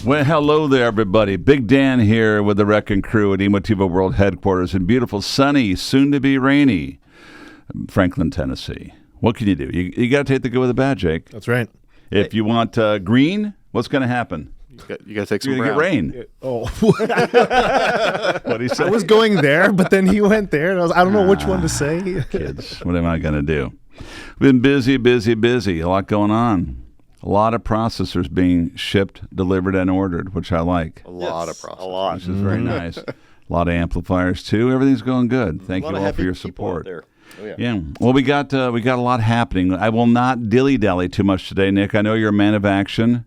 Well, hello there, everybody. Big Dan here with the Wrecking Crew at Emotiva World Headquarters in beautiful, sunny, soon-to-be rainy Franklin, Tennessee. What can you do? You got to take the good with the bad, Jake. That's right. If you want green, what's going to happen? You got to take some You're going to get rain. Oh, What he said? I was going there, but then he went there, and I don't know which one to say. Kids, what am I going to do? Been busy. A lot going on. A lot of processors being shipped, delivered, and ordered, which I like. A lot of processors. A lot. Which is very nice. A lot of amplifiers too. Everything's going good. Thank you all for your support. There. Oh, yeah. Yeah. Well, we got a lot happening. I will not dilly-dally too much today, Nick. I know you're a man of action.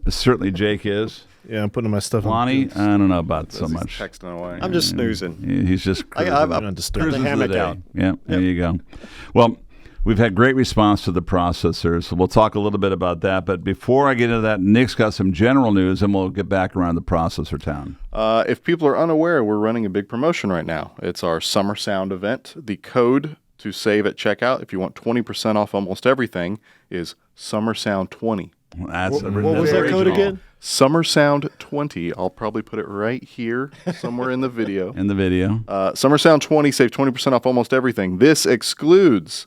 Certainly Jake is. Yeah, I'm putting my stuff Lonnie, on. I don't know about so much. Texting away. I'm just snoozing. He's just I'm cruising the through the hammock day. out. Yeah, there you go. Well, we've had great response to the processors, so we'll talk a little bit about that. But before I get into that, Nick's got some general news, and we'll get back around the processor town. If people are unaware, we're running a big promotion right now. It's our Summer Sound event. The code to save at checkout, if you want 20% off almost everything, is Summer Sound 20. That's What was that code again? Summer Sound 20. I'll probably put it right here somewhere in the video. In the video. Summer Sound 20, save 20% off almost everything. This excludes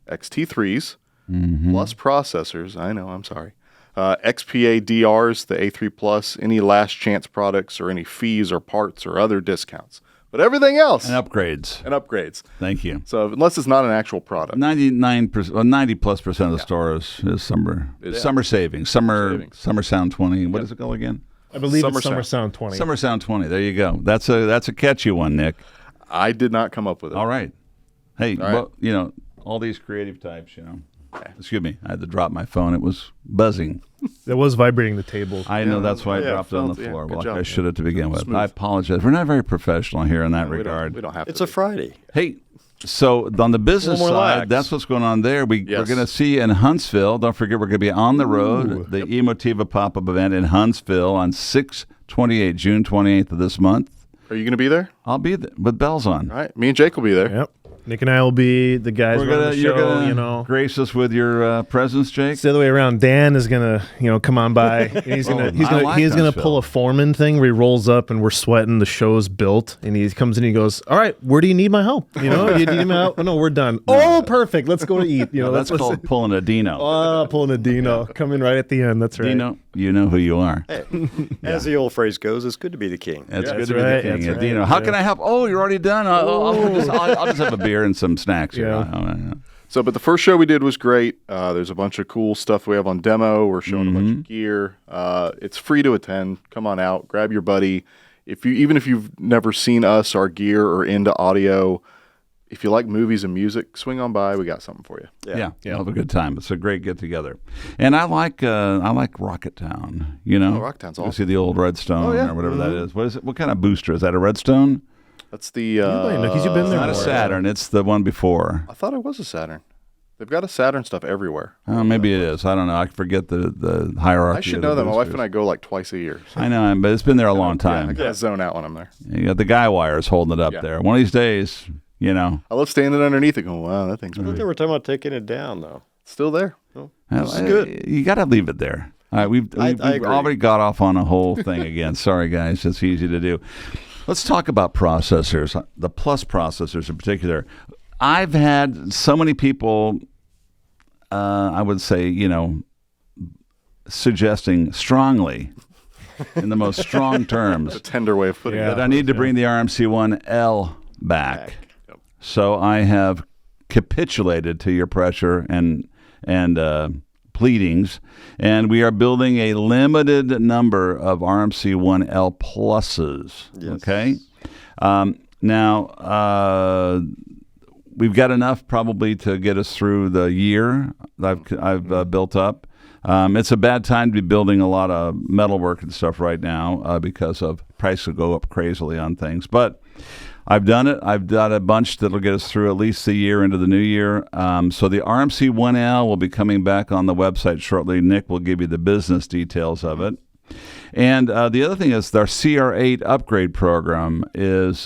XT3s plus processors. I know, I'm sorry. XPA DRs, the A3 Plus, any last chance products, or any fees or parts or other discounts. But everything else. And upgrades. Thank you. So unless it's not an actual product. 99%, well, 90+% of the store is summer savings. Summer Sound 20. What is it called again? I believe Summer it's Summer Sound 20. Summer Sound 20. There you go. That's a catchy one, Nick. I did not come up with it. All right. Hey, All right. well, all these creative types, Excuse me. I had to drop my phone. It was buzzing. It was vibrating the table. I know. That's why I dropped it on the felt- yeah, floor. good Like job. I should have to begin with. Smooth. I apologize. We're not very professional here in that We regard. don't have It's to. a Friday. Hey, so on the business more side, lax. that's what's going on there. We're Yes. going to see in Huntsville. Don't forget, we're going to be on the road. The Emotiva pop-up event in Huntsville on June 28th of this month. Are you going to be there? I'll be there with bells on. All right. Me and Jake will be there. Yep. Nick and I will be the guys running the You're show, gonna grace us with your presence, Jake. It's the other way around. Dan is gonna, come on by. And he's gonna I like gonna Huntsville. pull a foreman thing where he rolls up and we're sweating. The show's built, and he comes in. and He goes, "All right, where do you need my help? Do you need my help? Oh, no, we're done. Oh, perfect. Let's go to eat. That's called pulling a Dino. pulling a Dino. Coming right at the end. That's right. Dino, you know who you are. As the old phrase goes, it's good to be the king. It's good That's to be right, the king. that's Yeah, right, Dino, how can I help? Oh, you're already done. I'll just have a beer and some snacks. Here. Yeah. So, but the first show we did was great. There's a bunch of cool stuff we have on demo. We're showing a bunch of gear. It's free to attend. Come on out. Grab your buddy. Even if you've never seen us, our gear, or into audio, if you like movies and music, swing on by. We got something for you. Yeah, have a good time. It's a great get together, and I like Rocketown. Rocketown's You awesome. see the old Redstone yeah. or whatever that is. What is it? What kind of booster is that? A Redstone? That's the. Because you've been there. Not a before. Saturn. It's the one before. I thought it was a Saturn. They've got a Saturn stuff everywhere. Oh, maybe it is. I don't know. I forget the hierarchy. I should of know the that. My wife boosters. and I go like twice a year. So I know, but it's been there a long Yeah, I time. gotta zone out when I'm there. You got the guy wires holding it up Yeah. there. One of these days, I love standing underneath it going, wow, that thing's I thought they were talking about taking it down, though. still there. This is good. You got to leave it there. All right, we've I agree. already got off on a whole thing again. Sorry, guys. It's easy to do. Let's talk about processors, the plus processors in particular. I've had so many people, I would say, suggesting strongly, in the most strong terms, A tender way of putting Yeah. it. that I need to bring the RMC1L back. Yep. So I have capitulated to your pressure and pleadings, and we are building a limited number of RMC1L pluses. Yes. Okay. Now we've got enough probably to get us through the year that I've built up. It's a bad time to be building a lot of metalwork and stuff right now because of prices go up crazily on things. But I've done it. I've done a bunch that'll get us through at least the year into the new year. So the RMC1L will be coming back on the website shortly. Nick will give you the business details of it. And the other thing is our CR8 upgrade program is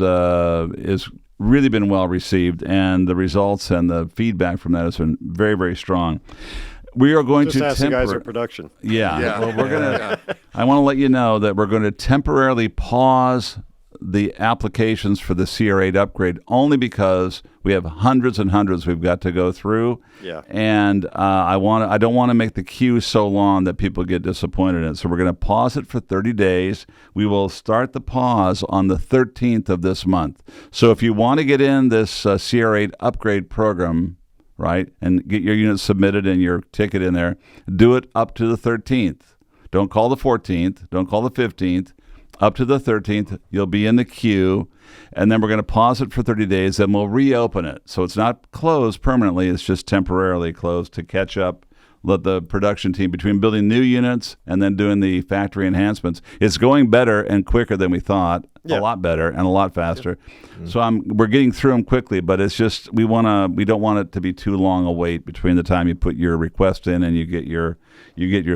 really been well received, and the results and the feedback from that has been very, very strong. We are going Just to ask the guys at production. Yeah. Well, we're gonna. I want to let you know that we're going to temporarily pause the applications for the CR8 upgrade only because we have hundreds and hundreds we've got to go through. Yeah. And I don't want to make the queue so long that people get disappointed in it. So we're going to pause it for 30 days. We will start the pause on the 13th of this month. So if you want to get in this CR8 upgrade program, right, and get your unit submitted and your ticket in there, do it up to the 13th. Don't call the 14th. Don't call the 15th. Up to the 13th, you'll be in the queue, and then we're going to pause it for 30 days, and we'll reopen it. So it's not closed permanently. It's just temporarily closed to catch up. Let the production team, between building new units and then doing the factory enhancements, it's going better and quicker than we thought. A lot better and a lot faster. So we're getting through them quickly, but it's just we don't want it to be too long a wait between the time you put your request in and you get your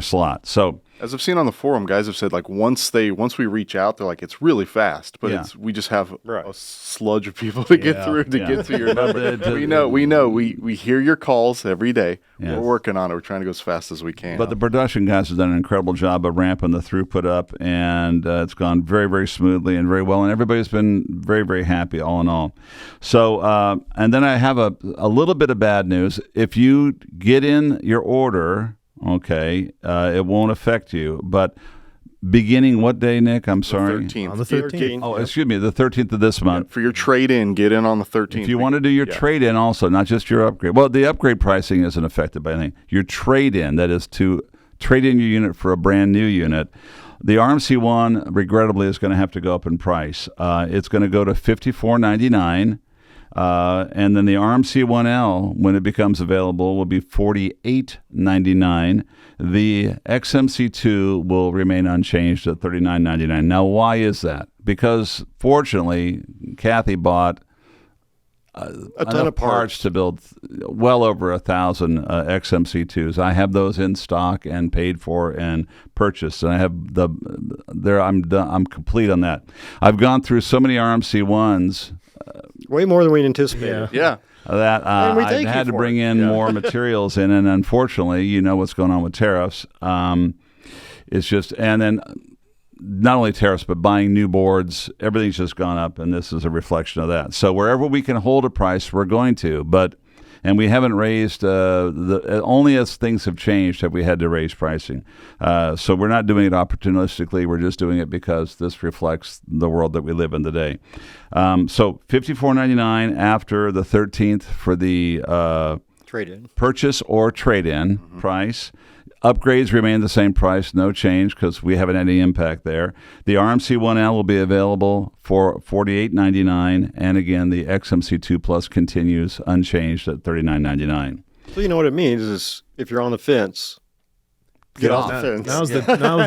slot. So as I've seen on the forum, guys have said like once we reach out, they're like it's really fast, but we just have a sludge of people to get through to get to your number. We hear your calls every day. We're working on it. We're trying to go as fast as we can. But the production guys have done an incredible job of ramping the throughput up, and it's gone very, very smoothly and very well, and everybody's been very, very happy all in all. So, and then I have a little bit of bad news. If you get in your order, okay, it won't affect you, but beginning what day, Nick? I'm sorry. 13th. On the 13th. Oh, excuse me, the 13th of this month. For your trade-in, get in on the 13th. If you want to do your trade-in also, not just your upgrade. Well, the upgrade pricing isn't affected by anything. Your trade-in, that is to trade in your unit for a brand new unit. The RMC one, regrettably, is going to have to go up in price. It's going to go to $54.99. And then the RMC1L, when it becomes available, will be $48.99. The XMC2 will remain unchanged at $39.99. Now, why is that? Because, fortunately, Kathy bought a ton of parts to build well over 1,000 XMC2s. I have those in stock and paid for and purchased, and I have I'm complete on that. I've gone through so many RMC1s. Way more than we anticipated. Yeah. That I had to bring in more materials in, and unfortunately, you know what's going on with tariffs. It's just, and then not only tariffs, but buying new boards, everything's just gone up, and this is a reflection of that. So wherever we can hold a price, we're going to, and we haven't raised, only as things have changed have we had to raise pricing. So we're not doing it opportunistically, we're just doing it because this reflects the world that we live in today. So $54.99 after the 13th for the trade-in, purchase or trade-in price. Upgrades remain the same price, no change because we haven't had any impact there. The RMC1L will be available for $48.99, and again, the XMC2 Plus continues unchanged at $39.99. So you know what it means is if you're on the fence, get off the fence. Now's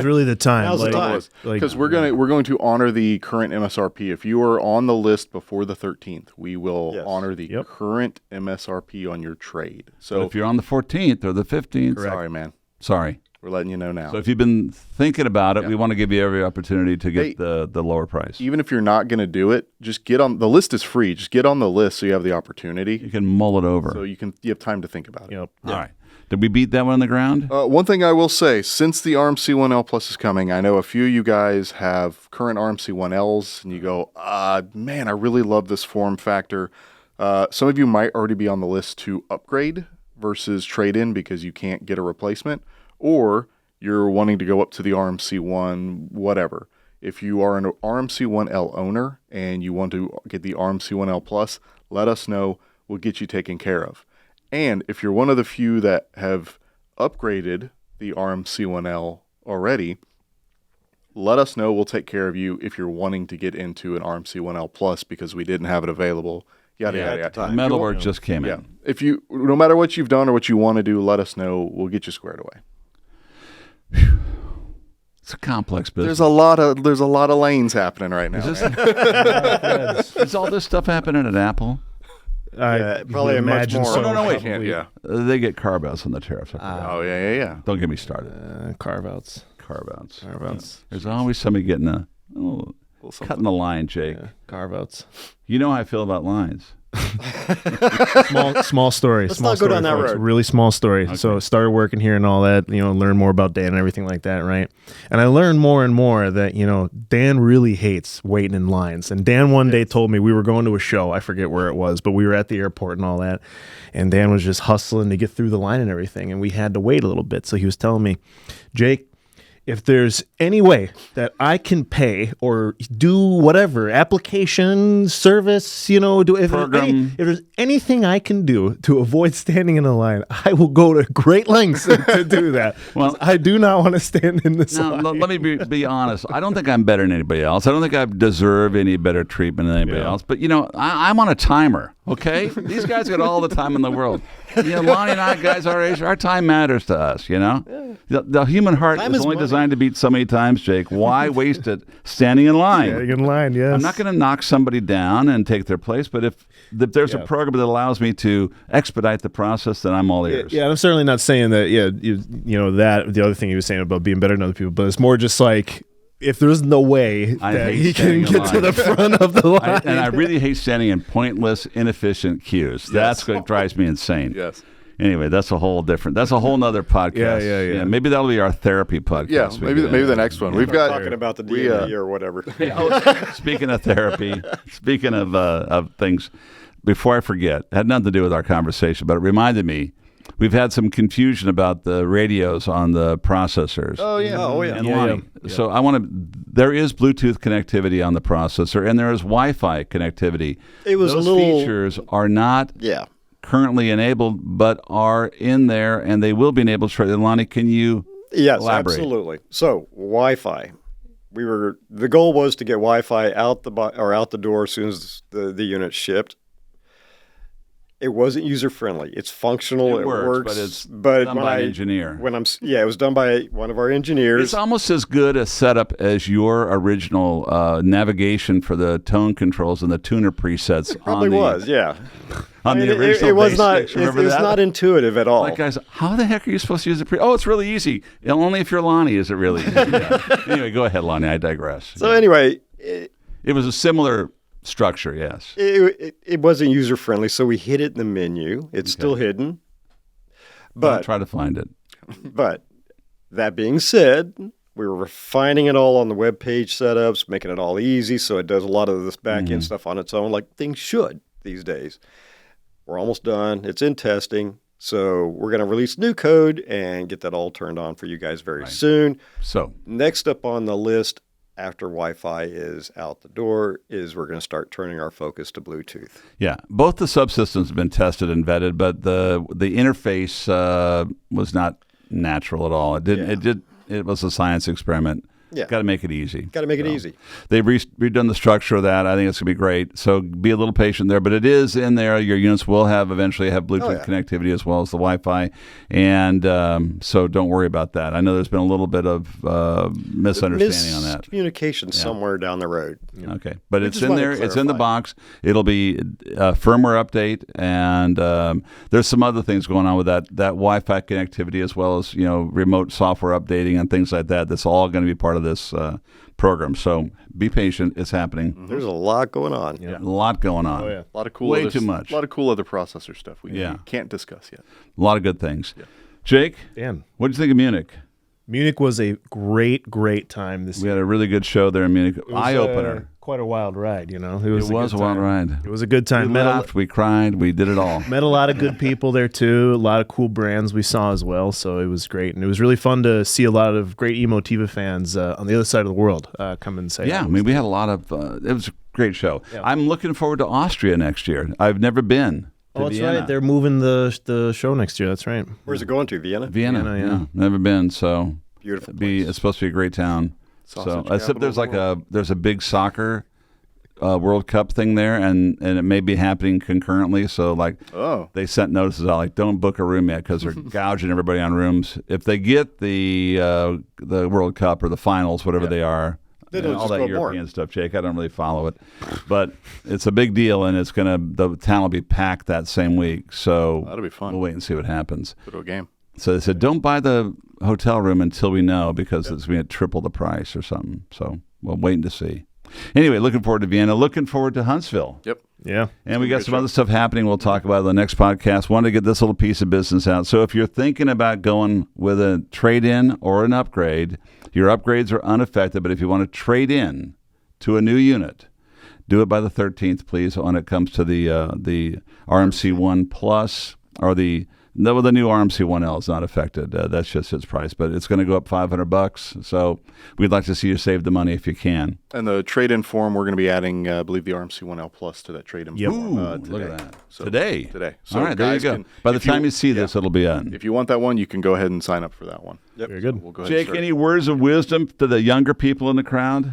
really the time. Now's the time. Because we're going to honor the current MSRP. If you are on the list before the 13th, we will honor the current MSRP on your trade. So but if you're on the 14th or the 15th, sorry, man. Sorry. We're letting you know now. So if you've been thinking about it, we want to give you every opportunity to get the lower price. Even if you're not going to do it, just get on. The list is free. Just get on the list so you have the opportunity. You can mull it over. So you have time to think about it. Yep. All right. Did we beat that one on the ground? One thing I will say, since the RMC1L Plus is coming, I know a few of you guys have current RMC1Ls, and you go, man, I really love this form factor. Some of you might already be on the list to upgrade versus trade-in because you can't get a replacement, or you're wanting to go up to the RMC1, whatever. If you are an RMC1L owner and you want to get the RMC1L Plus, let us know. We'll get you taken care of. And if you're one of the few that have upgraded the RMC1L already, let us know. We'll take care of you if you're wanting to get into an RMC1L Plus because we didn't have it available. Yada. Metalwork just came in. If you, no matter what you've done or what you want to do, let us know. We'll get you squared away. It's a complex business. There's a lot of lanes happening right now. Is all this stuff happening at Apple? Probably a much more. So. No, wait. Yeah. They get carve-outs on the tariffs. Yeah. Don't get me started. Carve-outs. There's always somebody getting cutting the line, Jake. Carve-outs. You know how I feel about lines. Small story. Let's small not go story, down that folks. road. Really small story. So started working here and all that, learn more about Dan and everything like that, right? And I learned more and more that, Dan really hates waiting in lines. And Dan one day told me we were going to a show. I forget where it was, but we were at the airport and all that. And Dan was just hustling to get through the line and everything. And we had to wait a little bit. So he was telling me, Jake, if there's any way that I can pay or do whatever, application, service, if there's anything I can do to avoid standing in a line, I will go to great lengths to do that. Well, I do not want to stand in this line. Let me be honest. I don't think I'm better than anybody else. I don't think I deserve any better treatment than anybody else. But, I'm on a timer, okay? These guys got all the time in the world. Lonnie and I, guys our age, our time matters to us, The human heart is only designed to beat so many times, Jake. Why waste it standing in line? Standing in line, yes. I'm not going to knock somebody down and take their place, but if there's a program that allows me to expedite the process, then I'm all ears. Yeah, I'm certainly not saying that, that, the other thing he was saying about being better than other people, but it's more just like, if there's no way that he can get to the front of the line. And I really hate standing in pointless, inefficient queues. That's what drives me insane. Yes. Anyway, that's a whole nother podcast. Yeah. Maybe that'll be our therapy podcast. Yeah, maybe the next one. We've got Talking about the DNA or whatever. Speaking of therapy, speaking of things, before I forget, it had nothing to do with our conversation, but it reminded me, we've had some confusion about the radios on the processors. Oh yeah. And Lonnie. So there is Bluetooth connectivity on the processor, and there is Wi-Fi connectivity. Those features are not currently enabled, but are in there, and they will be enabled shortly. Lonnie, can you elaborate? Absolutely. So Wi-Fi. The goal was to get Wi-Fi out the door as soon as the unit shipped. It wasn't user friendly. It's functional. It works, but it's done by an engineer. It was done by one of our engineers. It's almost as good a setup as your original navigation for the tone controls and the tuner presets. It probably was, yeah. On the original it was not. Basics. It was not intuitive at all. Like, guys, how the heck are you supposed to use the it's really easy. Only if you're Lonnie is it really easy. Anyway, go ahead, Lonnie. I digress. So anyway, it was a similar structure, yes. It wasn't user friendly, so we hid it in the menu. It's still hidden. But I'll try to find it. But that being said, we were refining it all on the web page setups, making it all easy so it does a lot of this back end stuff on its own, like things should these days. We're almost done. It's in testing. So we're going to release new code and get that all turned on for you guys very soon. So next up on the list, after Wi-Fi is out the door, is we're going to start turning our focus to Bluetooth. Yeah, both the subsystems have been tested and vetted, but the interface was not natural at all. It was a science experiment. Yeah. Got to make it easy. Got to make it easy. They've redone the structure of that. I think it's going to be great. So be a little patient there. But it is in there. Your units will eventually have Bluetooth connectivity as well as the Wi-Fi. And so don't worry about that. I know there's been a little bit of misunderstanding on that. Communication somewhere down the road. Okay. But it's in there. It's in the box. It'll be a firmware update. And there's some other things going on with that Wi-Fi connectivity as well as, remote software updating and things like that. That's all going to be part of this program. So be patient. It's happening. There's a lot going on. Yeah. A lot going on. A lot of cool. Way too much. A lot of cool other processor stuff we can't discuss yet. A lot of good things. Yeah. Jake, Dan, what did you think of Munich? Munich was a great time this year. We had a really good show there in Munich. Eye-opener. Quite a wild ride, It was a wild ride. It was a good time. We laughed, we cried, we did it all. Met a lot of good people there, too. A lot of cool brands we saw as well, so it was great. And it was really fun to see a lot of great Emotiva fans on the other side of the world come and say yeah, we had a lot of it was a great show. Yeah. I'm looking forward to Austria next year. I've never been. Oh, that's Vienna. Right. They're moving the show next year. That's right. Where's it going to? Vienna? Vienna, yeah. Never been, so beautiful place. It's supposed to be a great town. Except there's there's a big soccer World Cup thing there, and it may be happening concurrently. So they sent notices out don't book a room yet because they're gouging everybody on rooms. If they get the World Cup or the finals, whatever they are. All that European stuff, Jake. I don't really follow it, but it's a big deal, and the town will be packed that same week. So that'll be fun. We'll wait and see what happens. Go to a game. So they said, don't buy the hotel room until we know because it's going to triple the price or something. So we're waiting to see. Anyway, looking forward to Vienna. Looking forward to Huntsville. Yep. Yeah. And we got some other stuff happening we'll talk about in the next podcast. Wanted to get this little piece of business out. So if you're thinking about going with a trade-in or an upgrade, your upgrades are unaffected. But if you want to trade in to a new unit, do it by the 13th, please, when it comes to the RMC1 Plus or the new RMC1L is not affected. That's just its price, but it's going to go up $500. So we'd like to see you save the money if you can. And the trade-in form, we're going to be adding, I believe, the RMC1L Plus to that trade-in form Ooh, look at that. So, Today? Today. So all right, there you go. By the time you see this, it'll be on. If you want that one, you can go ahead and sign up for that one. Yep. Very good. We'll go ahead Jake, and start. any words of wisdom to the younger people in the crowd?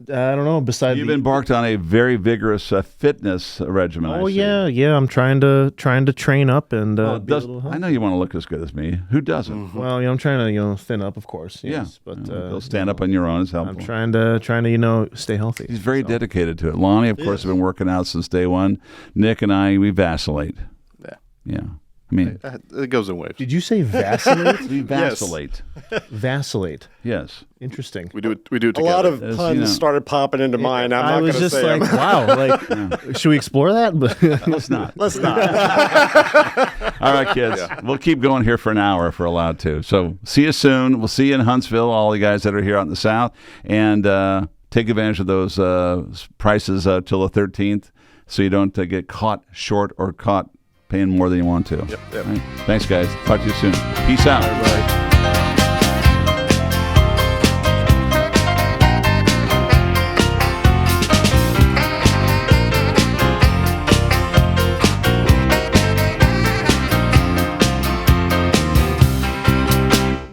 I don't know. Besides, You've embarked on a very vigorous fitness regimen. Oh I see. yeah. I'm trying to train up and. Well, be a little I know you want to look as good as me. Who doesn't? Mm-hmm. Well, I'm trying to thin up, of course. Yes, Yeah, but you'll stand up on your own. It's helpful. I'm trying to stay healthy. He's very dedicated to it. Lonnie, of course, has been working out since day one. Nick and I, we vacillate. Yeah. Yeah. I mean, It goes in waves. Did you say vacillate? we vacillate. Vacillate. Yes. Interesting. We do it together. A lot of As, puns you know. started popping into mine. I'm I not was going to just say like, them. wow. Like, should we explore that? Let's not. Let's not. All right, kids. We'll keep going here for an hour if we're allowed to. So see you soon. We'll see you in Huntsville, all the guys that are here out in the South. And take advantage of those prices till the 13th so you don't get caught short or caught paying more than you want to. Yep. All right. Thanks, guys. Talk to you soon. Peace out. Everybody.